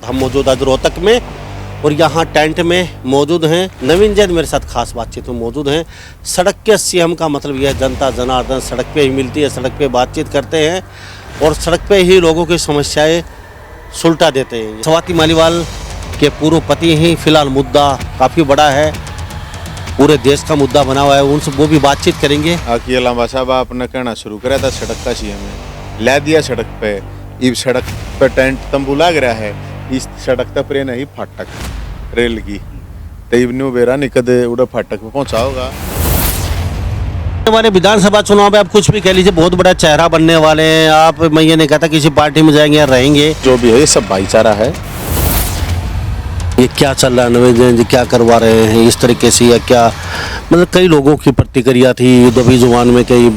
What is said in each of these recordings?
हम मौजूद आज रोहतक में और यहाँ टेंट में मौजूद हैं। नवीन जैन मेरे साथ खास बातचीत में मौजूद हैं। सड़क के सीएम का मतलब यह जनता जनार्दन सड़क पे ही मिलती है, सड़क पे बातचीत करते हैं और सड़क पे ही लोगों की समस्याएं सुलटा देते हैं। स्वाति मालीवाल के पूर्व पति ही फिलहाल मुद्दा काफ़ी बड़ा है, पूरे देश का मुद्दा बना हुआ है, उनसे वो भी बातचीत करेंगे। आकी लांबा साहब आपने कहना शुरू करा था सड़क का सीएम है, ला दिया सड़क पे, इब सड़क पे टेंट तंबू लग रहा है, इस सड़क तक प्रे नहीं फाटक रेल की तब न्यू बेरा निकद उड़ा फाटक पे पहुंचा होगा। वाले विधानसभा चुनाव में आप कुछ भी कह लीजिए, बहुत बड़ा चेहरा बनने वाले हैं आप। मैं ये नहीं कहता किसी पार्टी में जाएंगे या रहेंगे, जो भी है ये सब भाईचारा है। ये क्या चल रहा है, नवीन जैन जी क्या करवा रहे हैं इस तरीके से, या क्या मतलब कई लोगों की प्रतिक्रिया थी दबी जुबान में, कई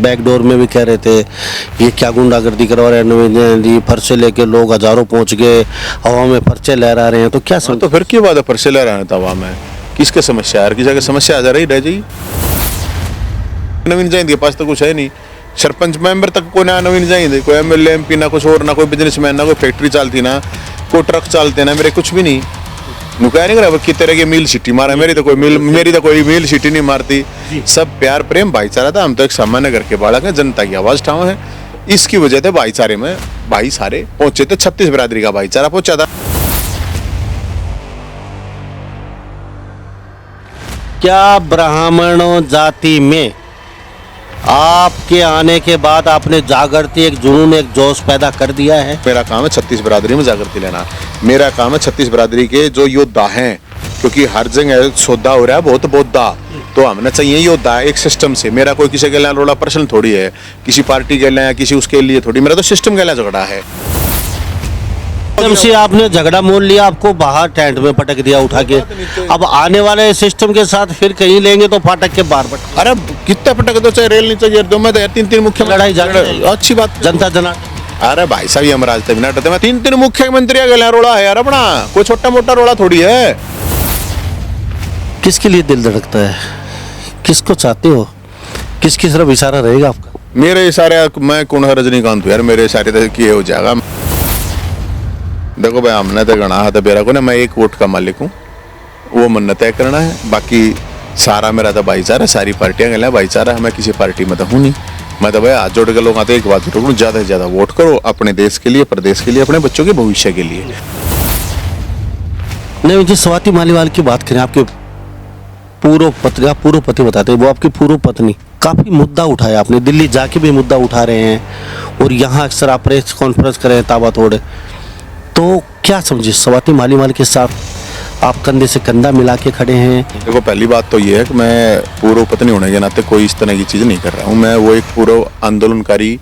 बैकडोर में भी कह रहे थे ये क्या गुंडागर्दी करवा रहे हैं नवीन जैन जी, पर्चे लेके लोग हजारों पहुंच गए, हवा में पर्चे लहरा रहे हैं, तो क्या समझ। तो फिर क्यों बात है पर्चे लहरा रहे हवा में, किसके समस्या है, किसी की समस्या आ जा रही रह जाइए। नवीन जैन के पास तो कुछ है नहीं, सरपंच मेंबर तक कोई ना नवीन जैन, कोई एमएलए एमपी ना कुछ और, ना कोई बिजनेसमैन, ना कोई फैक्ट्री चलती, ना कोई ट्रक चलते, ना मेरे कुछ भी नहीं। नुका नहीं करा कि तेरे के मिल सिटी मारा, मेरी तो कोई मिल सिटी नहीं मारती। सब प्यार प्रेम भाईचारा था। हम तो एक सामान्य घर के बालक हैं, जनता की आवाज ठाव है, इसकी वजह से भाईचारे में भाई सारे पहुंचे थे। 36 बिरादरी का भाईचारा पहुंचा था। क्या ब्राह्मण जाति में आपके आने के बाद आपने जागृति, एक जुनून, एक जोश पैदा कर दिया है? मेरा काम है 36 बिरादरी में जागृति लेना। मेरा काम है 36 बिरादरी के जो योद्धा हैं, क्योंकि हर जगह सौदा हो रहा है बहुत बोद्दा, तो हमने चाहिए योद्धा एक सिस्टम से। मेरा कोई किसी के लिए रोड़ा पर्सन थोड़ी है, किसी पार्टी के लिए या किसी उसके लिए थोड़ी, मेरा तो सिस्टम के लिए झगड़ा है। सिस्टम से आपने झगड़ा मोल लिया, आपको बाहर टेंट में पटक दिया उठा के, अब आने वाले सिस्टम के साथ फिर कहीं लेंगे तो फाटक के बाहर पटक। अरे कितना पटक दो, चाहे रेल नहीं चाहिए दो, मैं 3 मुख्य लड़ाई जाए, अच्छी बात जनता जना। अरे भाई साहब ये हमारा मैं 3 मुख्यमंत्री गया रोड़ा है यार अपना, कोई छोटा मोटा रोड़ा थोड़ी है। किसके लिए दिल धड़कता है, किसको चाहते हो, किसकी तरफ इशारा रहेगा आपका? मेरे इशारे, मैं कौन है रजनीकांत यार, मेरे इशारे तो किए हो जाएगा। देखो भाई हमने तो गणा है बेरा को ना, मैं एक वोट का मालिक हूँ, वो मन तय करना है, बाकी सारा मेरा तो भाईचारा, सारी पार्टियां गया भाईचारा है। मैं किसी पार्टी में तो हूँ नहीं, मैं तो भाई हाथ जोड़ के लोग आते एक बात करूँ, ज्यादा से ज्यादा वोट करो अपने देश के लिए, प्रदेश के लिए, अपने बच्चों के भविष्य के लिए। नहीं, मुझे स्वाति मालीवाल की बात करें, आपके पूर्व पति, आप पूर्व पति बताते हैं, वो आपकी पूर्व पत्नी, काफी मुद्दा उठाया आपने, दिल्ली जाके भी मुद्दा उठा रहे हैं और यहाँ अक्सर आप प्रेस कॉन्फ्रेंस करें ताबड़तोड़, तो क्या समझे स्वाति मालीवाल के साथ आप कंधे से कंधा मिला के खड़े हैं? देखो पहली बात तो ये है कि मैं पूर्व पत्नी होने के नाते कोई इस तरह की चीज़ नहीं कर रहा हूँ। मैं वो एक पूर्व आंदोलनकारी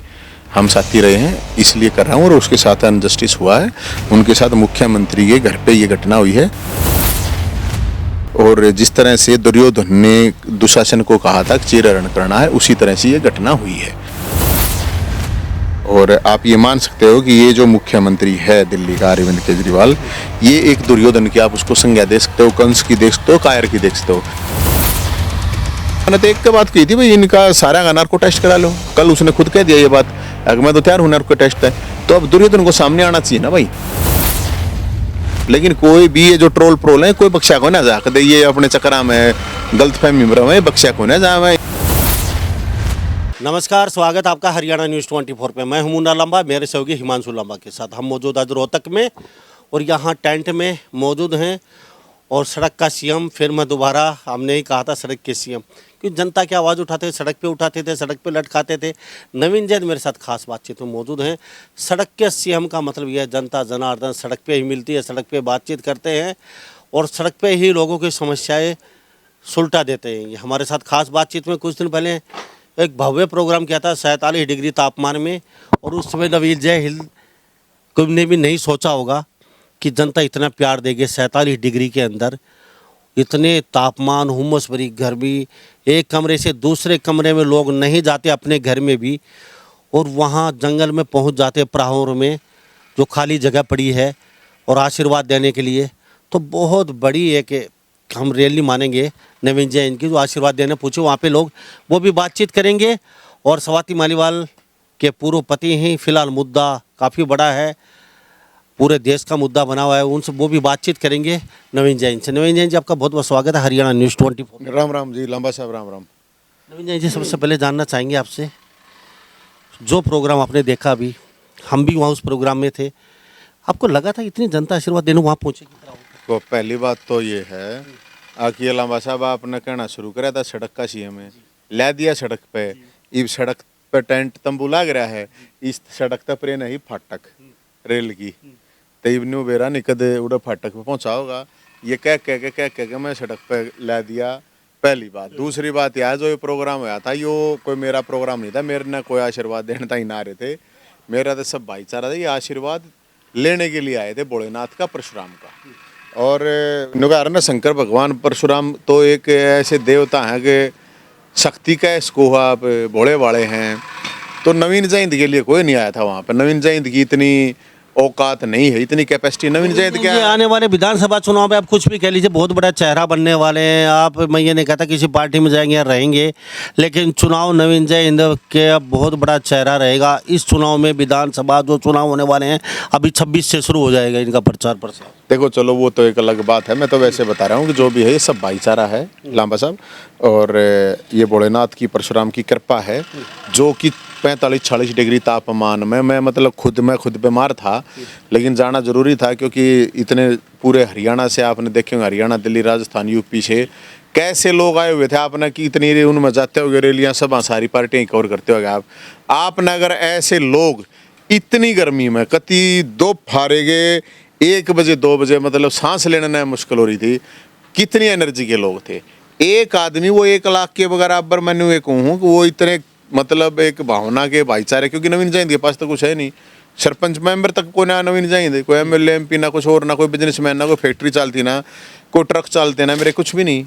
हम साथी रहे हैं इसलिए कर रहा हूँ, और उसके साथ अनजस्टिस हुआ है, उनके साथ मुख्यमंत्री के घर पे ये घटना हुई है। और जिस तरह से दुर्योधन ने दुशासन को कहा था चीरहरण करना है, उसी तरह से ये घटना हुई है। और आप ये मान सकते हो कि ये जो मुख्यमंत्री है दिल्ली का अरविंद केजरीवाल, ये एक दुर्योधन की आप उसको संज्ञा दे सकते हो, कंस की देख सकते हो, कायर की देख सकते हो। मैंने तो एक तो बात कही थी भाई इनका सारा का नार्को टेस्ट करा लो, कल उसने खुद कह दिया ये बात, अगर मैं तो तैयार हूँ नार्को टेस्ट है, तो अब दुर्योधन को सामने आना चाहिए ना भाई। लेकिन कोई भी ये जो ट्रोल प्रोल है, कोई बख्शा को ना जा दे, ये अपने चक्रा में गलतफहमी में बख्शा को ना जा। नमस्कार, स्वागत आपका हरियाणा न्यूज़ 24 पे। मैं हूं मुन्ना लंबा, मेरे सहयोगी हिमांशु लंबा के साथ हम मौजूद आज रोहतक में और यहाँ टेंट में मौजूद हैं। और सड़क का सीएम, फिर मैं दोबारा, हमने ही कहा था सड़क के सीएम, क्योंकि जनता की आवाज़ उठाते, सड़क पे उठाते थे, सड़क पे लटकाते थे। नवीन जैन मेरे साथ खास बातचीत में मौजूद हैं। सड़क के सीएम का मतलब यह जनता जनार्दन सड़क पे ही मिलती है, सड़क पे बातचीत करते हैं और सड़क पे ही लोगों की समस्याएँ सुलटा देते हैं। ये हमारे साथ खास बातचीत में कुछ दिन पहले एक भव्य प्रोग्राम किया था 47 डिग्री तापमान में, और उस समय नवीन जैन कोई ने भी नहीं सोचा होगा कि जनता इतना प्यार देगी। 47 डिग्री के अंदर इतने तापमान, हुमस भरी गर्मी, एक कमरे से दूसरे कमरे में लोग नहीं जाते अपने घर में भी, और वहाँ जंगल में पहुँच जाते प्राहोर में जो खाली जगह पड़ी है और आशीर्वाद देने के लिए। तो बहुत बड़ी एक हम रैली मानेंगे नवीन जैन की, जो आशीर्वाद देने पूछे वहाँ पे लोग, वो भी बातचीत करेंगे। और स्वाति मालीवाल के पूर्व पति ही फिलहाल मुद्दा काफ़ी बड़ा है, पूरे देश का मुद्दा बना हुआ है, उनसे वो भी बातचीत करेंगे नवीन जैन से। नवीन जैन जी, आपका बहुत बहुत स्वागत है हरियाणा न्यूज़ 24। राम राम जी, लंबा साहब राम राम। नवीन जैन जी, सबसे पहले जानना चाहेंगे आपसे, जो प्रोग्राम आपने देखा अभी, हम भी वहाँ उस प्रोग्राम में थे, आपको लगा था इतनी जनता आशीर्वाद देने वहाँ पहुँचेगी? तो पहली बात तो ये है कि लंबा साहब आपने कहना शुरू करा था सड़क का सीएम है, ला दिया सड़क पे, इस सड़क पे टेंट तंबू लग रहा है, इस सड़क तक प्रे नहीं फाटक रेल की तब न्यू बेरा निकद उड़ा फाटक पे पहुंचा होगा, ये कह के मैं सड़क पे ला दिया। पहली बात। दूसरी बात यह जो ये प्रोग्राम हुआ था, यो कोई मेरा प्रोग्राम नहीं था, मेरे ने कोई आशीर्वाद देने तक ना रहे थे, मेरा तो सब भाईचारा था, ये आशीर्वाद लेने के लिए आए थे भोलेनाथ का, परशुराम का। और नुगार ना शंकर भगवान परशुराम तो एक ऐसे देवता हैं कि शक्ति का इसको आप भोले वाले हैं। तो नवीन जयंती के लिए कोई नहीं आया था वहाँ पर, नवीन जयंती की इतनी औकात नहीं है, इतनी कैपेसिटी नवीन जयंती ये आने वाले विधानसभा चुनाव में आप कुछ भी कह लीजिए, बहुत बड़ा चेहरा बनने वाले हैं आप। मैं ये नहीं कहता किसी पार्टी में जाएंगे या रहेंगे, लेकिन चुनाव नवीन जयंत के अब बहुत बड़ा चेहरा रहेगा। इस चुनाव में विधानसभा जो चुनाव होने वाले हैं, अभी 26 से शुरू हो जाएगा इनका प्रचार प्रसार। देखो चलो वो तो एक अलग बात है, मैं तो वैसे बता रहा हूँ कि जो भी है ये सब भाईचारा है लांबा साहब, और ये भोलेनाथ की परशुराम की कृपा है जो कि 45-46 डिग्री तापमान में मैं मतलब खुद बीमार था, लेकिन जाना जरूरी था क्योंकि इतने पूरे हरियाणा से आपने देखे होंगे, हरियाणा दिल्ली राजस्थान यूपी से कैसे लोग आए हुए थे आपने कि इतनी उनमें जाते हो रैलियाँ सब सारी पार्टियाँ कवर करते हो आपने अगर ऐसे लोग इतनी गर्मी में कति दो फारेगे 1 बजे 2 बजे मतलब सांस लेने मुश्किल हो रही थी, कितनी एनर्जी के लोग थे। एक आदमी वो 1 लाख के बराबर मैंने एक हूँ कि वो इतने मतलब एक भावना के भाईचारे, क्योंकि नवीन जयंती के पास तो कुछ है नहीं, सरपंच मेंबर तक कोई ना नवीन जयंती, कोई एमएलए एमपी ना कुछ और, ना कोई बिजनेसमैन, ना कोई फैक्ट्री चलती, ना कोई ट्रक चलते, ना मेरे कुछ भी नहीं।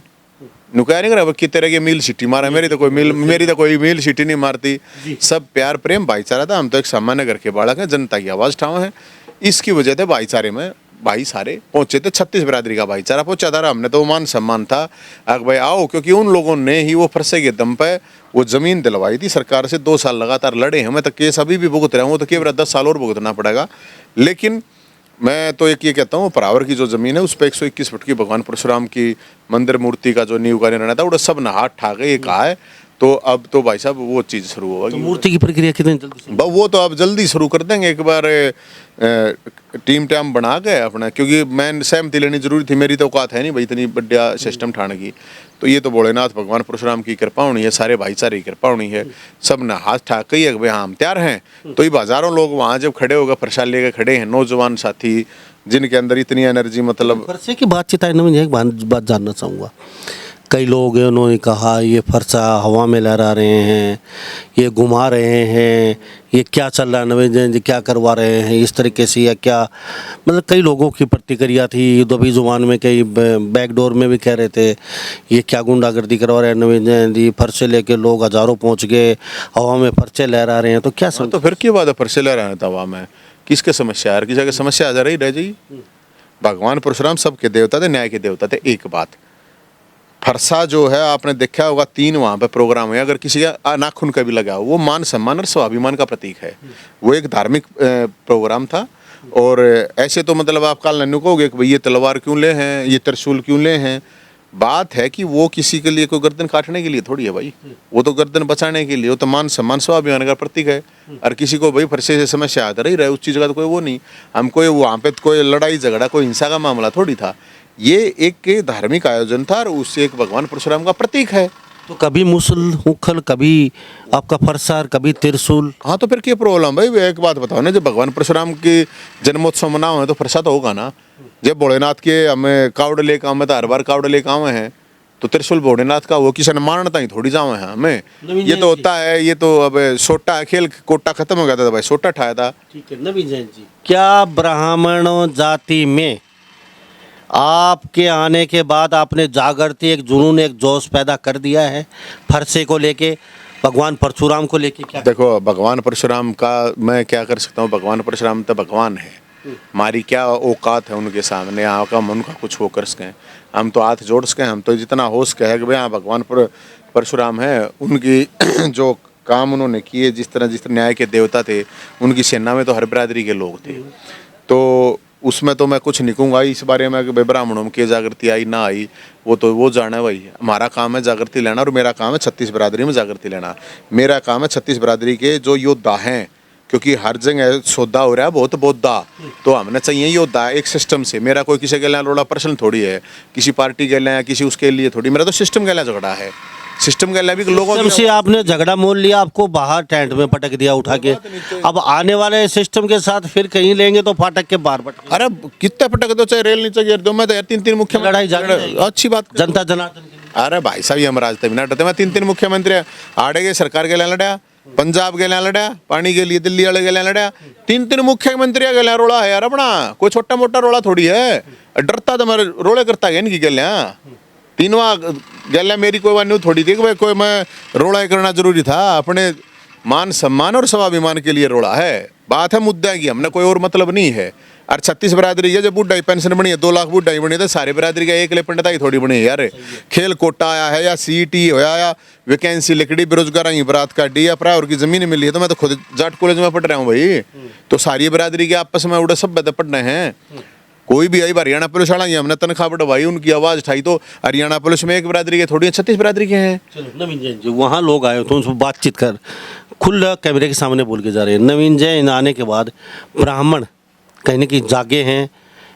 नुकया नहीं करा कि तरह के मील सिटी मारा, मेरी तो कोई मील सिटी नहीं मारती, सब प्यार प्रेम भाईचारा था। हम तो एक सामान्य घर के बालक हैं, जनता की आवाज ठाव है, इसकी वजह से भाईचारे में भाई सारे पहुंचे थे। 36 बिरादरी का भाईचारा पहुंचा था, हमने तो मान सम्मान था अगर भाई आओ, क्योंकि उन लोगों ने ही वो फरसे के दम पे वो जमीन दिलवाई थी सरकार से। 2 साल लगातार लड़े हैं, मैं तो केस अभी भी भुगत रहा हूँ, तो केवल 10 साल और भुगतना पड़ेगा। लेकिन मैं तो एक ये कहता हूँ, परावर की जो जमीन है उस पर 121 फुट की भगवान परशुराम की मंदिर मूर्ति का जो नींव का निर्णय था वो सब नहा ठा के ये कहा है, तो अब तो भाई साहब वो चीज़ शुरू होगी। तो मूर्ति की प्रक्रिया कितनी जल्दी? वो तो अब जल्दी शुरू कर देंगे, एक बार टीम टाइम बना के अपना, क्योंकि मैं सहमति लेनी जरूरी थी, मेरी तो औकात है नहीं भाई इतनी बढ़िया सिस्टम ठाने की। तो ये तो भोलेनाथ भगवान परशुराम की कृपा होनी है, सारे भाईचारे की कृपा होनी है, सब ने हाथ ठाक के ही भाई हाँ हम तैयार हैं। तो ये हजारों लोग वहाँ जब खड़े होगा, प्रसाद लेके खड़े हैं, नौजवान साथी जिनके अंदर इतनी एनर्जी, मतलब फरसे की बातचीत आई ना, मैं एक बात जानना चाहूँगा। कई लोग हैं उन्होंने कहा ये फरसा हवा में लहरा रहे हैं, ये घुमा रहे हैं, ये क्या चल रहा है, नवीन जैन जी क्या करवा रहे हैं इस तरीके से, या क्या मतलब कई लोगों की प्रतिक्रिया थी। दबी जुबान में कई बैकडोर में भी कह रहे थे ये क्या गुंडागर्दी करवा रहे हैं नवीन जैन जी, फरसे लेके लोग हजारों पहुंच गए, हवा में फरसे लहरा रहे हैं, तो क्या समझ? तो फिर क्या बात है, फरसे लहरा रहे थे हवा में, किसके समस्या है? किसी की समस्या आ जा रही रह जाइए। भगवान परशुराम सबके देवता थे, न्याय के देवता थे। एक बात, फरसा जो है आपने देखा होगा 3 वहाँ पे प्रोग्राम है, अगर किसी का नाखून का भी लगा हो, वो मान सम्मान और स्वाभिमान का प्रतीक है। वो एक धार्मिक प्रोग्राम था। और ऐसे तो मतलब आप कल नन्नू कहोगे कि भाई ये तलवार क्यों ले हैं, ये त्रिशूल क्यों ले हैं, बात है कि वो किसी के लिए कोई गर्दन काटने के लिए थोड़ी है भाई, वो तो गर्दन बचाने के लिए, वो तो मान सम्मान स्वाभिमान का प्रतीक है। और किसी को भाई फरसे से समस्या आता रही रहे, उस चीज़ का तो कोई वो नहीं, हम कोई वहाँ पे कोई लड़ाई झगड़ा कोई हिंसा का मामला थोड़ी था, ये एक धार्मिक आयोजन था और उससे एक भगवान परशुराम का प्रतीक है। तो कभी मुसल उखल, कभी आपका फरसा, कभी त्रिशूल। हाँ तो फिर क्या प्रॉब्लम भाई? एक बात बताओ ना, जब भगवान परशुराम की जन्मोत्सव मनाओ है तो फरसा तो होगा ना। जब भोलेनाथ के हमें कावड़ लेकर आवे तो हर बार कावड़ लेकर आवे हैं, तो त्रिशूल भोलेनाथ का वो किसी ने मारना ही थोड़ी जावे हैं हमें, ये तो होता है, ये तो अब सोटा है, खेल कोटा खत्म हो गया था भाई, सोटा ठाया था। ठीक है नवीन जैन जी, क्या ब्राह्मण जाति में आपके आने के बाद आपने जागृति, एक जुनून, एक जोश पैदा कर दिया है फरसे को लेके, भगवान परशुराम को लेके? क्या देखो भगवान परशुराम का मैं क्या कर सकता हूँ, भगवान परशुराम तो भगवान है, हमारी क्या औकात है उनके सामने, यहाँ का उनका कुछ हो कर सकें, हम तो हाथ जोड़ सकें, हम तो जितना हो सके है कि भाई हाँ भगवान परशुराम है, उनकी जो काम उन्होंने किए, जिस तरह न्याय के देवता थे, उनकी सेना में तो हर बिरादरी के लोग थे। तो उसमें तो मैं कुछ नहीं कहूँगा इस बारे में कि भाई ब्राह्मणों में क्या जागृति आई ना आई, वो तो वो जाना है भाई। हमारा काम है जागृति लेना और मेरा काम है 36 बिरादरी में जागृति लेना। मेरा काम है 36 बिरादरी के जो योद्धा हैं, क्योंकि हर जगह सौदा हो रहा है बहुत बोद्दा, तो हमने चाहिए योद्धा एक सिस्टम से। मेरा कोई किसी के लिए रोड़ा पर्सन थोड़ी है, किसी पार्टी के लिए या किसी उसके लिए थोड़ी, मेरा तो सिस्टम के लिए झगड़ा है। सिस्टम के लिए भी लोगों सिस्टम से आपने झगड़ा मोल लिया, आपको बाहर टेंट में पटक दिया उठा के। अब आने वाले सिस्टम के साथ फिर कहीं लेंगे तो फाटक के बाहर पटक। अरे कितने पटक दो, चाहे रेल नीचे गिर दो, मैं तो यार 3 मुख्यमंत्री लड़ाई जारी अच्छी बात जनता जनार्दन के लिए। अरे भाई साहब ये हम राजते बिना डरते, मैं 3 मुख्यमंत्री आड़े के सरकार के लिए लड़ा, पंजाब के लिए लड़ा, पानी के लिए दिल्ली वाले के लिए लड़ा, 3 मुख्यमंत्री के लिए रोड़ा है यार अपना। कोई छोटा मोटा रोड़ा थोड़ी है, डरता तो मेरे रोड़े करता है इनकी गलियां। 3वां गलियां मेरी कोई वान्यू थोड़ी थी कि भाई कोई मैं रोड़ा करना जरूरी था, अपने मान सम्मान और स्वाभिमान के लिए रोड़ा है। बात है मुद्दा की, हमने कोई और मतलब नहीं है। और 36 बिरादरी है, जब बुढ़ाई पेंशन बनी है 2 लाख बुढ़ाई बनी है, तो सारे बिरादरी का एक ले पंडिताई थोड़ी बनी है यार। खेल कोटा आया है या सीटी होया या वैकेंसी लिखड़ी बेरोजगार की बरात काटी या प्राइवेट की जमीन मिली है, तो मैं तो खुद जाट कॉलेज में पढ़ रहा हूँ भाई। तो सारी बिरादरी के आपस में उड़े सब पढ़ रहे हैं। कोई भी आई हरियाणा पुलिस वाला हमने तनख्वाह बढ़वाई, उनकी आवाज उठाई, तो हरियाणा पुलिस में एक बिरादरी के थोड़ी 36 बिरादरी के हैं। चलो नवीन जैन जी, वहाँ लोग आए तो उनसे बातचीत कर खुला कैमरे के सामने बोल के जा रहे हैं। नवीन जैन आने के बाद ब्राह्मण कहीं ना कहीं जागे हैं,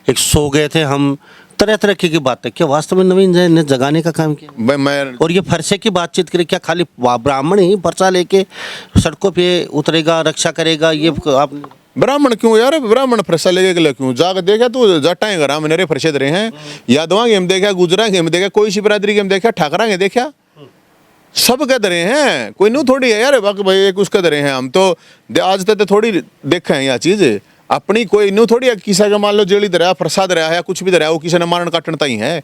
एक सो गए थे हम, तरह तरह की बातें। क्या वास्तव में नवीन जैन ने जगाने का काम किया? मैं और ये फरसे की बातचीत करे, क्या खाली ब्राह्मण ही फरसा लेके सड़कों पे उतरेगा, रक्षा करेगा? ये आप ब्राह्मण क्यों यार, ब्राह्मण फरसा लेके के क्यों जाग देखा तू जाटा घर मेरे फरसे रहे हैं, यादवा के हम देखा, गुजरा के हम देखा, कोई सी बिरादरी के हम देखा, ठाकरा के देखा, सब कह दे रहे हैं। कोई नू थोड़ी है यार बाकी भाई एक उसका दे रहे हैं। हम तो आज तक थोड़ी देखा है यह चीज अपनी, कोई नू थोड़ी किसी का मान लो जेली दरिया प्रसाद रहा है या कुछ भी दरिया, वो किसी ने मारण काटन तई है,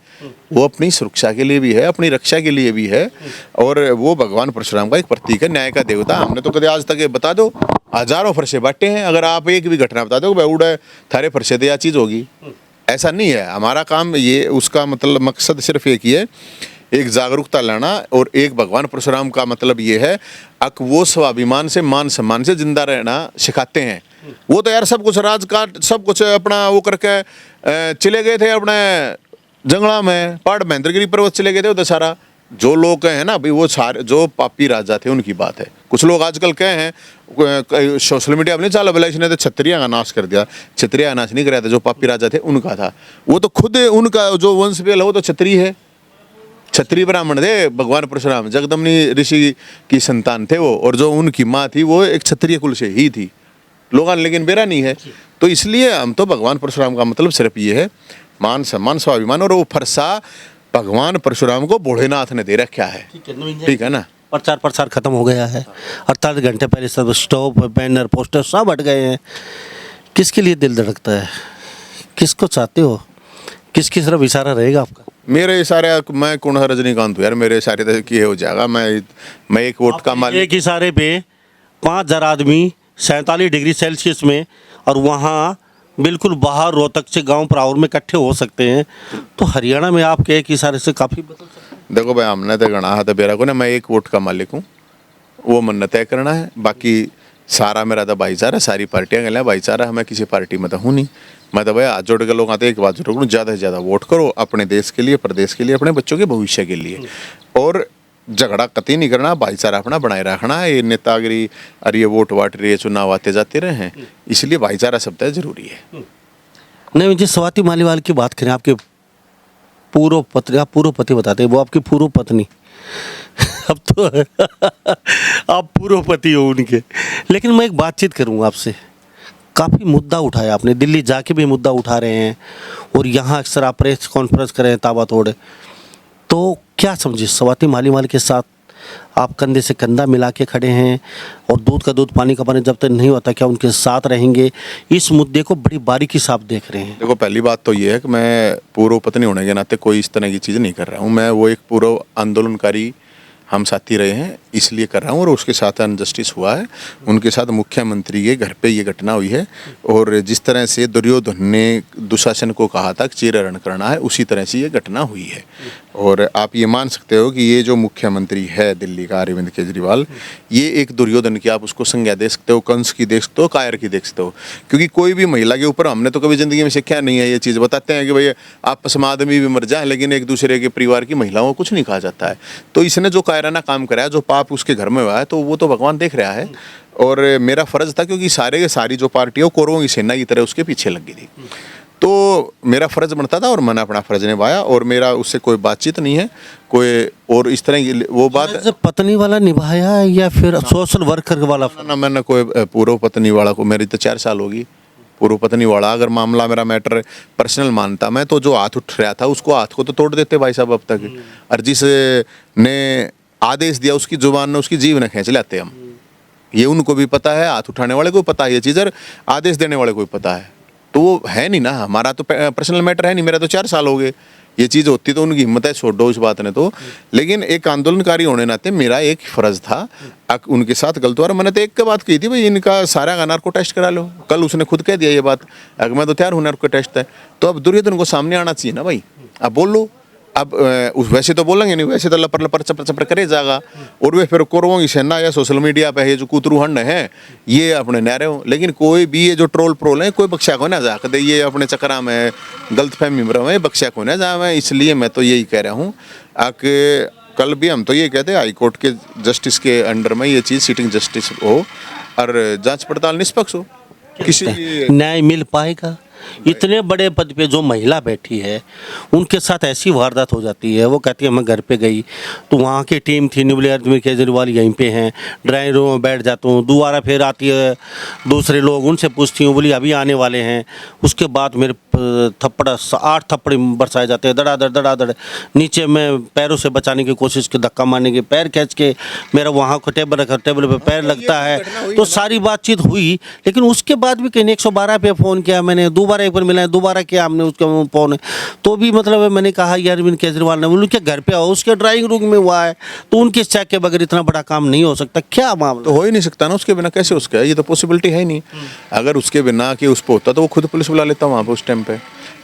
वो अपनी सुरक्षा के लिए भी है, अपनी रक्षा के लिए भी है। और वो भगवान परशुराम का एक प्रतीक है, न्याय का देवता। हमने तो कभी आज तक बता दो हजारों फरसे बांटे हैं, अगर आप एक भी घटना बता दो भाई उड़ा थारे फरसे दे या चीज होगी, ऐसा नहीं है। हमारा काम ये, उसका मतलब मकसद सिर्फ एक ही है, एक जागरूकता लाना। और एक भगवान परशुराम का मतलब ये है अक वो स्वाभिमान से मान सम्मान से जिंदा रहना सिखाते हैं। वो तो यार सब कुछ राजकाट सब कुछ अपना वो करके चले गए थे अपने जंगला में, पहाड़ महेंद्रगिरी पर्वत चले गए थे। उधर सारा जो लोग हैं ना भाई, वो सारे जो पापी राजा थे उनकी बात है। कुछ लोग आजकल कहे हैं सोशल मीडिया में नहीं चला बोला इसने तो क्षत्रिय का नाश कर दिया, क्षत्रिय का नाश नहीं कराया था, जो पापी राजा थे उनका था। वो तो खुद उनका जो वंश वेल वो तो क्षत्रिय है, क्षत्रिय ब्राह्मण थे। भगवान परशुराम जगदम्बनी ऋषि की संतान थे वो, और जो उनकी माँ थी वो एक क्षत्रिय कुल से ही थी लोग, लेकिन मेरा नहीं है। तो इसलिए हम तो भगवान परशुराम का मतलब सिर्फ ये है मान सम्मान स्वाभिमान। और वो फरसा भगवान परशुराम को भोलेनाथ ने दे रखा है, ठीक है ना। प्रचार प्रसार खत्म हो गया है, 48 घंटे पहले सब स्टॉप बैनर पोस्टर सब हट गए हैं। किसके लिए दिल धड़कता है, किसको चाहते हो, किसकी तरफ इशारा रहेगा आपका? मेरे इशारे, मैं कौन रजनीकांत हूँ यार, मेरे इशारे तो किए हो जाएगा। मैं एक वोट का मालिक। एक इशारे पे 5000 आदमी 47 डिग्री सेल्सियस में, और वहाँ बिल्कुल बाहर रोहतक से गांव प्रावर में इकट्ठे हो सकते हैं। तो हरियाणा में आपके एक इशारे से काफ़ी बदल सकते हैं। देखो भाई हमने तो गणा है तो बेरा को ना, मैं एक वोट का मालिक हूँ, वो मन तय करना है। बाकी सारा मेरा तो भाईचारा, सारी पार्टियां गए भाईचारा, मैं किसी पार्टी में तो हूँ नहीं। मैं तो भाई हाथ जोड़ के लोग आते एक बात जोड़, ज़्यादा से ज़्यादा वोट करो अपने देश के लिए, प्रदेश के लिए, अपने बच्चों के भविष्य के लिए। और झगड़ा कतई नहीं करना, भाईचारा अपना बनाए रखना है। ये नेतागिरी और ये वोट वाट रहे चुनाव आते जाते रहे हैं, इसलिए भाईचारा शब्द जरूरी है। नहीं जी, स्वाति मालीवाल की बात करें, आपके पूर्व पत्नी, आप पूर्व पति बताते हैं, वो आपकी पूर्व पत्नी अब तो आप पूर्व पति हो उनके। लेकिन मैं एक बातचीत करूँगा आपसे, काफ़ी मुद्दा उठाया आपने, दिल्ली जाके भी मुद्दा उठा रहे हैं, और यहाँ अक्सर आप प्रेस कॉन्फ्रेंस करें ताबड़तोड़। तो क्या समझे, स्वाति मालीवाल के साथ आप कंधे से कंधा मिला के खड़े हैं, और दूध का दूध पानी का पानी जब तक नहीं होता, क्या उनके साथ रहेंगे? इस मुद्दे को बड़ी बारीकी से आप देख रहे हैं। देखो पहली बात तो ये है कि मैं पूर्व पत्नी होने के नाते कोई इस तरह की चीज़ नहीं कर रहा हूँ। मैं वो एक पूर्व आंदोलनकारी हम साथी रहे हैं इसलिए कर रहा हूँ, और उसके साथ अनजस्टिस हुआ है। उनके साथ मुख्यमंत्री के घर पे ये घटना हुई है, और जिस तरह से दुर्योधन ने दुशासन को कहा था कि चीरहरण करना है, उसी तरह से ये घटना हुई है। और आप ये मान सकते हो कि ये जो मुख्यमंत्री है दिल्ली का अरविंद केजरीवाल, ये एक दुर्योधन की आप उसको संज्ञा दे सकते हो, कंस की देख सकते हो, कायर की देख सकते हो। क्योंकि कोई भी महिला के ऊपर हमने तो कभी जिंदगी में सीखा नहीं है ये चीज़। बताते हैं कि भाई आपस में आदमी भी मर जाए लेकिन एक दूसरे के परिवार की महिलाओं को कुछ नहीं कहा जाता है। तो इसने जो कायराना काम कराया, जो पाप उसके घर में हुआ है, तो वो तो भगवान देख रहा है। और मेरा फर्ज था, क्योंकि सारे के सारी जो पार्टी है वो कौरवों की सेना की तरह उसके पीछे लगी थी, तो मेरा फ़र्ज़ बनता था और मैंने अपना फ़र्ज़ निभाया। और मेरा उससे कोई बातचीत नहीं है कोई, और इस तरह की वो बात जब पत्नी वाला निभाया या फिर सोशल वर्कर वाला? ना, मैंने कोई पूर्व पत्नी वाला को, मेरी तो 4 साल होगी पूर्व पत्नी वाला। अगर मामला मेरा मैटर पर्सनल मानता मैं, तो जो हाथ उठ रहा था उसको हाथ को तो तोड़ देते भाई साहब अब तक। और जिसने आदेश दिया उसकी जुबान ने उसकी जीभ ने खींच लेते हम। ये उनको भी पता है, हाथ उठाने वाले को पता है ये चीज़, और आदेश देने वाले को भी पता है। तो वो है नहीं ना, हमारा तो पर्सनल मैटर है नहीं। मेरा तो 4 साल हो गए। ये चीज़ होती तो उनकी हिम्मत है, छोड़ दो इस बात ने तो। लेकिन एक आंदोलनकारी होने नाते मेरा एक फ़र्ज़ था उनके साथ गलत हुआ। मैंने तो एक बात कही थी, भाई इनका सारा का नार्को टेस्ट करा लो। कल उसने खुद कह दिया ये बात, अगर मैं तो तैयार हूँ नार्को टेस्ट है। तो अब दुर्योधन को सामने आना चाहिए ना भाई, अब बोल लो। अब वैसे तो बोलेंगे नहीं, वैसे तो लपर लपर चपर चपर करे जाएगा। और वे फिर कौरवों की सेना या सोशल मीडिया पे ये जो कूतरूहंड है ये अपने नहरे हो। लेकिन कोई भी ये जो ट्रोल प्रोल है, कोई बख्शा को ना जा दे, ये अपने चक्रा में गलतफहमी में रहे, बख्शा को ना जा। मैं इसलिए मैं तो यही कह रहा हूँ कि कल भी हम तो ये कहते हैं हाई कोर्ट के जस्टिस के अंडर में ये चीज़ सिटिंग जस्टिस हो और जांच पड़ताल निष्पक्ष हो। किसी न्याय मिल पाएगा? इतने बड़े पद पे जो महिला बैठी है उनके साथ ऐसी वारदात हो जाती है। वो कहती है मैं घर पे गई तो वहाँ की टीम थी, न्यूली अरविंद केजरीवाल यहीं पे हैं, ड्राइंग रूम में बैठ जाता हूँ। दोबारा फिर आती है दूसरे लोग, उनसे पूछती हूँ, बोली अभी आने वाले हैं। उसके बाद मेरे थप्पड़ 8 थप्पड़ बरसाए जाते हैं, दड़ादड़ नीचे में पैरों से बचाने की कोशिश की, धक्का मारने की, पैर खींच के मेरा वहाँ को टेबल रखा, टेबल पे पैर लगता है। तो सारी बातचीत हुई, लेकिन उसके बाद भी कहीं 112 पे फ़ोन किया मैंने, दोबारा एक बार मिला, दोबारा किया हमने उसका फ़ोन, तो भी मतलब मैंने कहा ये अरविंद केजरीवाल ने, बोलूँ क्या घर पे आओ, उसके ड्राइंग रूम में हुआ है तो उनके चेक के बगैर इतना बड़ा काम नहीं हो सकता। क्या मामला? तो हो ही नहीं सकता ना, उसके बिना कैसे उसका है, ये तो पॉसिबिलिटी है ही नहीं। अगर उसके बिना कि उस पर होता तो वो खुद पुलिस बुला लेता वहाँ पर उस टाइम पे।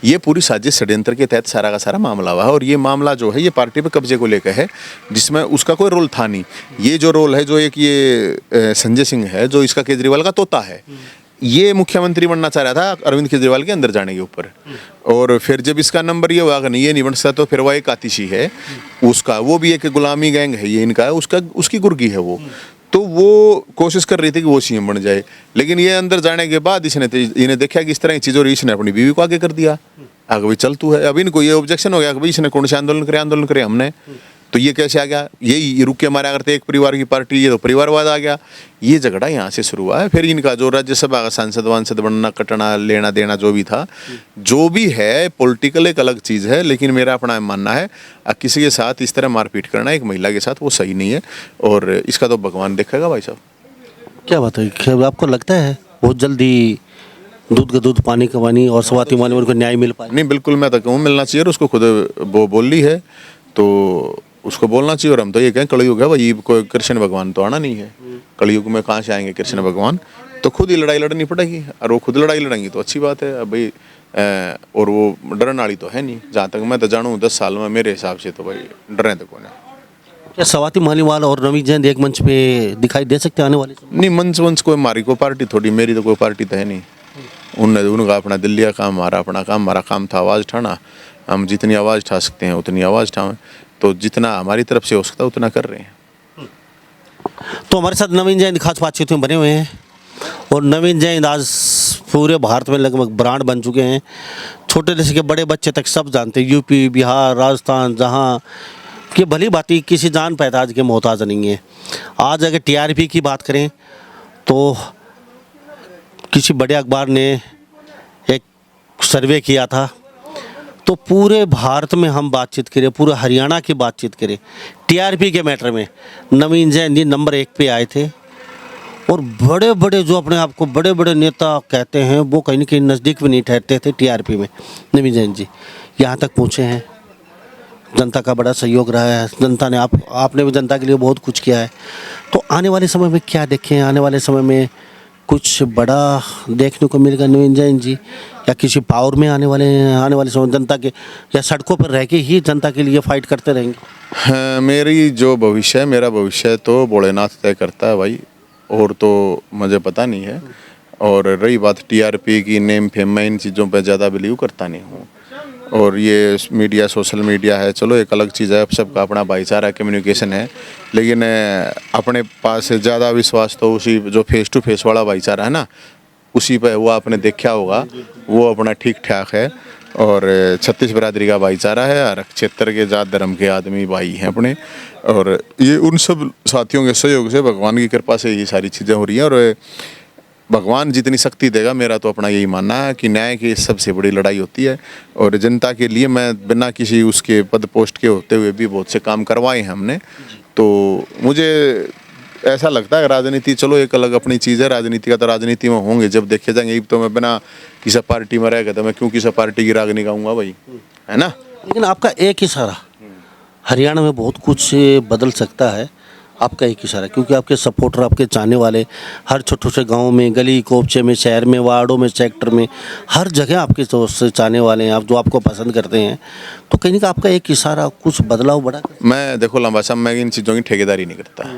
ये पूरी साजिश षड्यंत्र के तहत सारा का सारा मामला हुआ है। और ये मामला जो है ये पार्टी पे कब्जे को लेकर है, जिसमें उसका कोई रोल था नहीं। ये जो रोल है, जो एक ये संजय सिंह है जो इसका केजरीवाल का तोता है, ये मुख्यमंत्री बनना चाह रहा था अरविंद केजरीवाल के अंदर जाने के ऊपर। और फिर जब इसका नंबर ये हुआ कि नहीं ये नहीं बन सकता, तो फिर वह एक आतिशी है उसका, वो भी एक गुलामी गैंग है ये इनका, उसकी गुर्गी है वो। तो वो कोशिश कर रही थी कि वो सीएम बन जाए। लेकिन ये अंदर जाने के बाद इन्हें देखा कि इस तरह की चीज़, और इसने अपनी बीवी को आगे कर दिया, आगे भाई चल तू है। अब इनको ये ऑब्जेक्शन हो गया कि भाई इसने कौन से आंदोलन करे हमने, तो ये कैसे आ गया, यही रुक के मारा करते एक परिवार की पार्टी, ये तो परिवारवाद आ गया। ये झगड़ा यहाँ से शुरू हुआ है। फिर इनका जो राज्यसभा का सांसद वांसद बनना, कटना, लेना देना जो भी था, जो भी है पॉलिटिकल एक अलग चीज़ है। लेकिन मेरा अपना मानना है किसी के साथ इस तरह मारपीट करना एक महिला के साथ वो सही नहीं है, और इसका तो भगवान देखेगा भाई साहब। क्या बात है, आपको लगता है बहुत जल्दी दूध का दूध पानी का पानी और स्वाति माली को न्याय मिल पाए? नहीं, बिल्कुल मैं तो कहूँ मिलना चाहिए, और उसको खुद वो बोल ली है तो उसको बोलना चाहिए। और हम तो ये कहें कलयुग है भाई, कोई कृष्ण भगवान तो आना नहीं है। कलयुग में कहाँ से आएंगे कृष्ण भगवान, तो खुद ही लड़ाई लड़नी पड़ेगी। और वो खुद लड़ाई लड़ेंगी तो अच्छी बात है। अब भाई और वो डरने वाली तो है नहीं, जहाँ तक मैं तो जानूँ 10 साल में मेरे हिसाब से तो भाई डरे तो कौन है। क्या स्वाति मालीवाल और नवीन जैन एक मंच पे दिखाई दे सकते हैं आने वाले समय? नहीं, मंच वंच कोई हमारी कोई पार्टी थोड़ी, मेरी तो कोई पार्टी तो है नहीं। उनका अपना दिल्ली का काम, हमारा अपना काम। हमारा काम था आवाज़ उठाना, हम जितनी आवाज़ उठा सकते हैं उतनी आवाज़ उठाएं, तो जितना हमारी तरफ से हो सकता है उतना कर रहे हैं। तो हमारे साथ नवीन जैन खास बातचीत में बने हुए हैं, और नवीन जैन आज पूरे भारत में लगभग ब्रांड बन चुके हैं। छोटे से के बड़े बच्चे तक सब जानते हैं, यूपी, बिहार, राजस्थान, जहाँ कि भली बाती किसी जान पहचान के मोहताज नहीं है। आज अगर टीआरपी की बात करें तो किसी बड़े अखबार ने एक सर्वे किया था, तो पूरे भारत में हम बातचीत करें, पूरे हरियाणा की बातचीत करें, टीआरपी के मैटर में नवीन जैन जी नंबर 1 पे आए थे। और बड़े बड़े जो अपने आप को बड़े बड़े नेता कहते हैं वो कहीं ना कहीं नज़दीक भी नहीं ठहरते थे टीआरपी में। नवीन जैन जी यहाँ तक पहुँचे हैं, जनता का बड़ा सहयोग रहा है, जनता ने आपने भी जनता के लिए बहुत कुछ किया है। तो आने वाले समय में क्या देखें, आने वाले समय में कुछ बड़ा देखने को मिलेगा नवीन जैन जी, या किसी पावर में आने वाले समय जनता के, या सड़कों पर रह के ही जनता के लिए फाइट करते रहेंगे? हाँ, मेरा भविष्य तो भोलेनाथ तय करता है भाई, और तो मुझे पता नहीं है। और रही बात टीआरपी की, नेम फेम, मैं इन चीज़ों पे ज़्यादा बिलीव करता नहीं हूँ। और ये मीडिया, सोशल मीडिया है, चलो एक अलग चीज़ है, अब सबका अपना भाईचारा कम्युनिकेशन है, लेकिन अपने पास ज़्यादा विश्वास तो उसी जो फेस टू फेस वाला भाईचारा है ना, उसी पे वो आपने देखा होगा, वो अपना ठीक ठाक है। और 36 बिरादरी का भाईचारा है, हर क्षेत्र के जात धर्म के आदमी भाई हैं अपने, और ये उन सब साथियों के सहयोग से, भगवान की कृपा से ये सारी चीज़ें हो रही हैं। और भगवान जितनी शक्ति देगा, मेरा तो अपना यही मानना है कि न्याय की सबसे बड़ी लड़ाई होती है। और जनता के लिए मैं बिना किसी उसके पद पोस्ट के होते हुए भी बहुत से काम करवाए हैं हमने। तो मुझे ऐसा लगता है राजनीति चलो एक अलग अपनी चीज़ है, राजनीति का तो राजनीति में होंगे जब देखे जाएंगे। तो मैं बिना किसी पार्टी में रह गया तो मैं क्यों किसी पार्टी की राग नहीं गाऊंगा भाई, है ना। लेकिन आपका एक इशारा हरियाणा में बहुत कुछ बदल सकता है, आपका एक इशारा, क्योंकि आपके सपोर्टर, आपके चाहने वाले हर छोटे से गांव में, गली कोपचे में, शहर में, वार्डों में, सेक्टर में, हर जगह आपके दोस्त चाहने वाले हैं, आप जो आपको पसंद करते हैं। तो कहीं का आपका एक इशारा कुछ बदलाव बड़ा मैं देखो लंबा साहब, मैं इन चीज़ों की ठेकेदारी नहीं करता।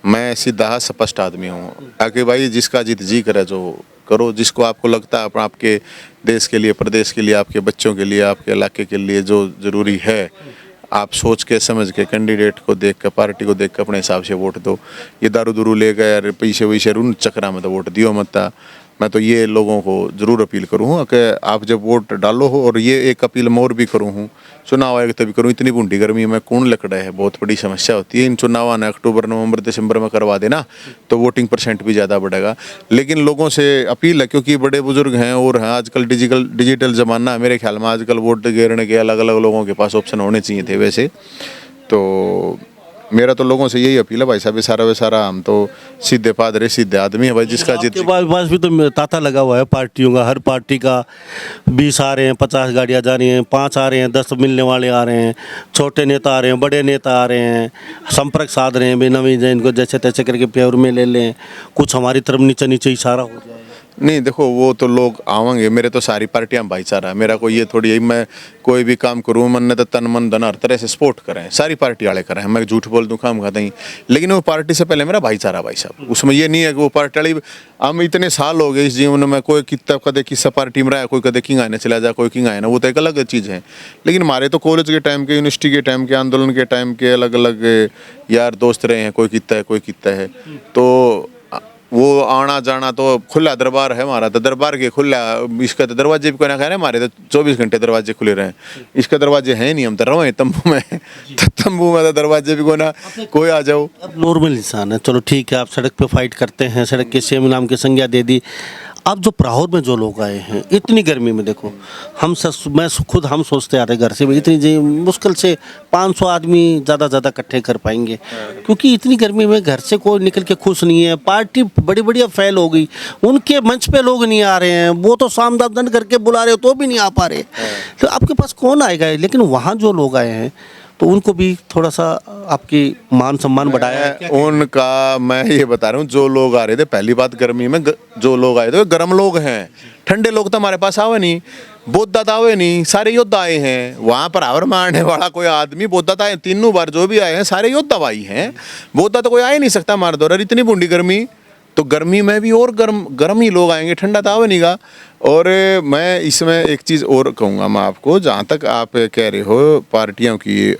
मैं सीधा स्पष्ट आदमी हूँ, आके भाई जिसका जित जी करे जो करो, जिसको आपको लगता है आपके देश के लिए, प्रदेश के लिए, आपके बच्चों के लिए, आपके इलाके के लिए जो ज़रूरी है, आप सोच के समझ के कैंडिडेट को देख कर, पार्टी को देख कर अपने हिसाब से वोट दो। ये दारू दूरू ले गए यार, पैसे वैसे उन चक्रा में तो वोट दियो मत। मैं तो ये लोगों को ज़रूर अपील करूँ कि आप जब वोट डालो हो, और ये एक अपील मैं और भी करूँ हूँ, चुनाव आयोग तभी करूँ, इतनी बूढ़ी गर्मी में कौन लकड़ा है, बहुत बड़ी समस्या होती है। इन चुनाव आने अक्टूबर, नवंबर, दिसंबर में करवा देना तो वोटिंग परसेंट भी ज़्यादा बढ़ेगा। लेकिन लोगों से अपील है, क्योंकि बड़े बुजुर्ग हैं और हैं, आजकल डिजिटल ज़माना है, मेरे ख्याल में आजकल वोट गिरने के अलग अलग लोगों के पास ऑप्शन होने चाहिए थे वैसे। तो मेरा तो लोगों से यही अपील है भाई साहब, सारा हम तो सीधे पादरे सीधे आदमी है भाई, जिसका जित। आपके पास भी तो तांता लगा हुआ है पार्टियों का, हर पार्टी का 20 आ रहे हैं, 50 गाड़ियाँ जा रही हैं, 5 आ रहे हैं, 10 मिलने वाले आ रहे हैं, छोटे नेता आ रहे हैं, बड़े नेता आ रहे हैं, संपर्क साध रहे हैं भी नवीन जैन को जैसे तैसे करके फेवर में ले लें, कुछ हमारी तरफ नीचे नीचे इशारा हो जाए। नहीं देखो, वो तो लोग आवेंगे, मेरे तो सारी पार्टियां भाईचारा है, मेरा कोई ये थोड़ी है मैं कोई भी काम करूँ मन ने तो तन मन धन हर तरह से सपोर्ट करें, सारी पार्टी वाले करें, मैं झूठ बोल दूँ काम खाता ही। लेकिन वो पार्टी से पहले मेरा भाईचारा भाई साहब, उसमें ये नहीं है कि वो पार्टी वाली, हम इतने साल हो गए इस जीवन में, कोई कितना कदे किस पार्टी में रहा, कोई कदे किंग आने चला जाए, कोई किंग आए ना, वो तो एक अलग चीज़ है। लेकिन हमारे तो कॉलेज के टाइम के, यूनिवर्सिटी के टाइम के, आंदोलन के टाइम के अलग अलग यार दोस्त रहे हैं, कोई कितना है। तो वो आना जाना तो खुला दरबार है हमारा, तो दरबार के खुला, इसका तो दरवाजे भी कोई ना कह रहे, हमारे तो 24 घंटे दरवाजे खुले रहे। इसका दरवाजे हैं नहीं, हम तो रहे तंबू में, तो तंबू में तो दरवाजे भी कोई ना, कोई आ जाओ। अब नॉर्मल इंसान है, चलो ठीक है, आप सड़क पे फाइट करते हैं, सड़क के सीएम नाम की संज्ञा दे दी। अब जो प्राहोर में जो लोग आए हैं इतनी गर्मी में, देखो हम सोचते आ रहे घर से भी इतनी मुश्किल से 500 आदमी ज़्यादा इकट्ठे कर पाएंगे, क्योंकि इतनी गर्मी में घर से कोई निकल के खुश नहीं है। पार्टी बड़ी बढ़िया फैल हो गई, उनके मंच पे लोग नहीं आ रहे हैं, वो तो सामदान करके बुला रहे हो तो भी नहीं आ पा रहे, तो आपके पास कौन आएगा। लेकिन वहाँ जो लोग आए हैं तो उनको भी थोड़ा सा आपकी मान सम्मान बढ़ाया है उनका। मैं ये बता रहा हूँ, जो लोग आ रहे थे, पहली बात गर्मी में जो लोग आए थे गर्म लोग हैं, ठंडे लोग तो हमारे पास आवे नहीं, बोधा तो आवे नहीं, सारे योद्धा आए हैं। वहाँ पर आवर मारने वाला कोई आदमी, बोधा तो आए, तीनों बार जो भी आए हैं सारे योद्धा भाई हैं, बोधा तो कोई आ ही नहीं सकता हमारे द्वारा। इतनी बूढ़ी गर्मी, तो गर्मी में भी और गर्म ही लोग आएंगे, ठंडा तो आवे नहीं गा। और मैं इसमें एक चीज़ और कहूँगा मैं आपको, जहाँ तक आप कह रहे हो पार्टियों की,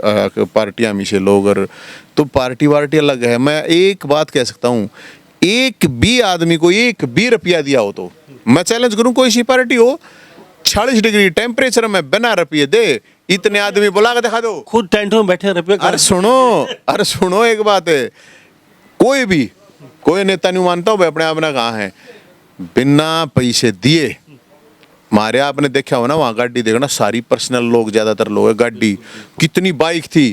पार्टियाँ में से लोग, और तो पार्टी वार्टी अलग है। मैं एक बात कह सकता हूँ, एक भी आदमी को 1 भी रुपया दिया हो तो मैं चैलेंज करूँ, कोई सी पार्टी हो 40 डिग्री टेम्परेचर में बिना रुपये दे इतने आदमी बुला के दिखा दो, खुद टेंट में बैठे रुपये। अरे सुनो एक बात है, कोई नेता नहीं मानता हो अपने आप ना कहाँ है, बिना पैसे दिए मारे। आपने देखा हो ना वहाँ गाड़ी देखना, सारी पर्सनल लोग, ज्यादातर लोग है, गाड़ी कितनी बाइक थी,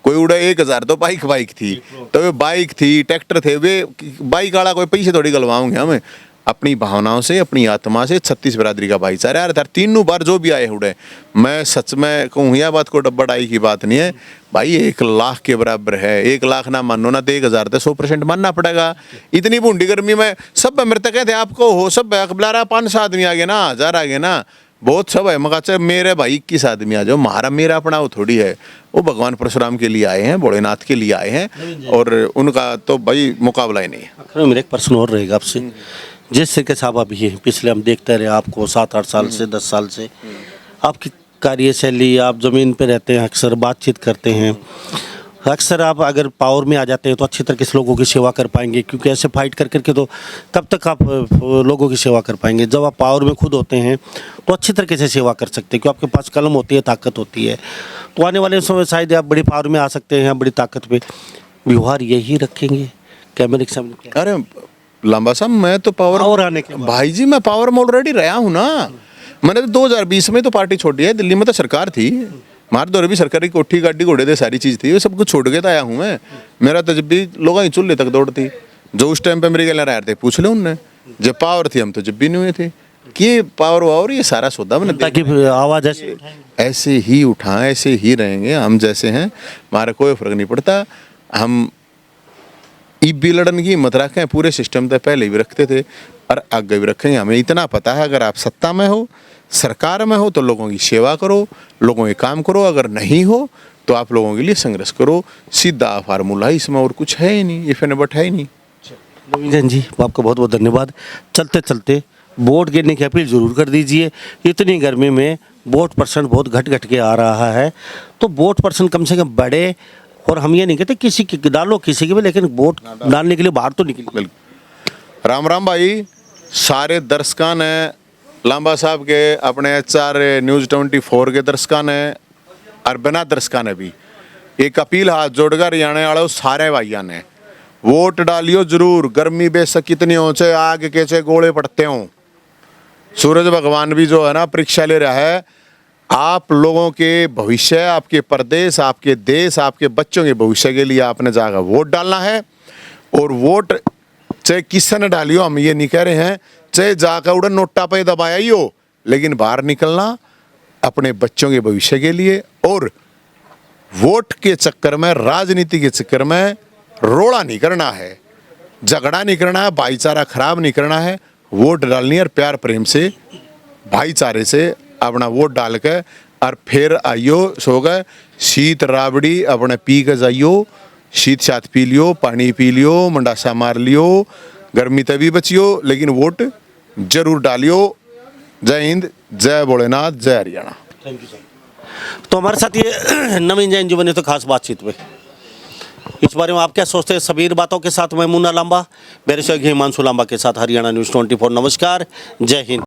कोई उड़ा 1000 तो बाइक थी, तो वे बाइक थी, ट्रैक्टर थे, वे बाइक वाला कोई पैसे थोड़ी गलवाओगे हमें। अपनी भावनाओं से, अपनी आत्मा से 36 बिरादरी का भाईचारा है। यार तीनों बार जो भी आए हुए, मैं सच में कहूँ यह बात को डब्बाडाई की बात नहीं है भाई, 1 लाख के बराबर है। 1 लाख ना मानो ना तो 1000 तो 100% मानना पड़ेगा। इतनी भूडी गर्मी में सब मेरे तक कहते आपको हो सब बुला 500 आदमी आ गए ना, 1000 आ गए ना, बहुत सब है। मगर चाहे मेरे भाई 21 आदमी आ जाओ, मेरा अपना वो थोड़ी है। वो भगवान परशुराम के लिए आए हैं, भोलेनाथ के लिए आए हैं, और उनका तो भाई मुकाबला ही नहीं है। मेरा एक प्रश्न और रहेगा आपसे, जिस तरीके से आप अभी हैं, पिछले हम देखते रहे आपको 7-8 साल से, 10 साल से, आपकी कार्यशैली, आप ज़मीन पे रहते हैं, अक्सर बातचीत करते हैं, अक्सर आप अगर पावर में आ जाते हैं तो अच्छी तरीके से लोगों की सेवा कर पाएंगे, क्योंकि ऐसे फाइट कर करके तो कब तक आप लोगों की सेवा कर पाएंगे। जब आप पावर में खुद होते हैं तो अच्छी तरीके से सेवा कर सकते हैं, क्योंकि आपके पास कलम होती है, ताकत होती है। तो आने वाले समय शायद आप बड़ी पावर में आ सकते हैं, बड़ी ताकत पे व्यवहार यही रखेंगे कैमरे के सामने? अरे लंबा साहब, मैं तो पावर आने के बाद भाई जी मैं पावर में ऑलरेडी रहा हूँ ना। मैंने तो 2020 में तो पार्टी छोड़ दी है। दिल्ली में तो सरकार थी, मार दौरे भी सरकारी कोठी गाड़ी घोड़े दे सारी चीज़ थी, वो सब कुछ छोड़ के तो आया हूँ मैं। मेरा तो जब भी लोग ही चूल्हे तक दौड़ती, जो उस टाइम पे मेरे गले रहे थे पूछ लो उनने। जब पावर थी हम तो जब भी नहीं हुए थे कि पावर वावर ये सारा सौदा मैंने ताकि आवाज़ ऐसे ही उठा, ऐसे ही रहेंगे हम जैसे हैं, हमारा कोई फर्क नहीं पड़ता। हम भी लड़न की हिम्मत रखें, पूरे सिस्टम तो पहले भी रखते थे और आगे भी रखेंगे। हमें इतना पता है, अगर आप सत्ता में हो, सरकार में हो, तो लोगों की सेवा करो, लोगों के काम करो। अगर नहीं हो तो आप लोगों के लिए संघर्ष करो। सीधा फार्मूला है, इसमें और कुछ है ही नहीं, इफ एंड बट है ही नहीं। नवीन जैन जी, आपका बहुत बहुत धन्यवाद। चलते चलते वोट गिरने की अपील जरूर कर दीजिए। इतनी गर्मी में वोट परसेंट बहुत घट के आ रहा है, तो वोट परसेंट कम से कम बढ़े। और हम ये नहीं कहते किसी की डालो, किसी की भी, लेकिन वोट डालने के लिए बाहर तो निकलिए। बिल्कुल। राम राम भाई, सारे दर्शकान ने लांबा साहब के, अपने HR न्यूज़ 24 के दर्शकान ने और बिना दर्शकान ने भी एक अपील हाथ जोड़कर हरियाणा वालों सारे भाइयों ने, वोट डालियो जरूर। गर्मी बेशक कितनी हो, चाहे आग के चाहे गोले पड़ते हों, सूरज भगवान भी जो है ना परीक्षा ले रहा है। आप लोगों के भविष्य, आपके प्रदेश, आपके देश, आपके बच्चों के भविष्य के लिए आपने जाकर वोट डालना है। और वोट चाहे किसने न डालियो, हम ये नहीं कह रहे हैं, चाहे जाकर उड़न नोटा पे दबाया ही हो, लेकिन बाहर निकलना अपने बच्चों के भविष्य के लिए। और वोट के चक्कर में, राजनीति के चक्कर में रोड़ा नहीं करना है, झगड़ा नहीं करना है, भाईचारा खराब नहीं करना है। वोट डालनी है और प्यार प्रेम से, भाईचारे से अपना वोट डाल के और फिर आइयो। सो गए शीत राबड़ी अपने पी के जाइयो, शीत शात पी लियो, पानी पी लियो, मंडासा मार लियो, गर्मी तभी बचियो, लेकिन वोट जरूर डालियो। जय हिंद, जय भोलेनाथ, जय हरियाणा। Thank you sir. तो हमारे साथ ये नवीन जैन जी बने तो खास बातचीत में, इस बारे में आप क्या सोचते हैं? सभी बातों के साथ मैं मुन्ना लांबा, मेरे सहयोगी हिमांशु लांबा के साथ हरियाणा न्यूज़ 24। नमस्कार, जय हिंद।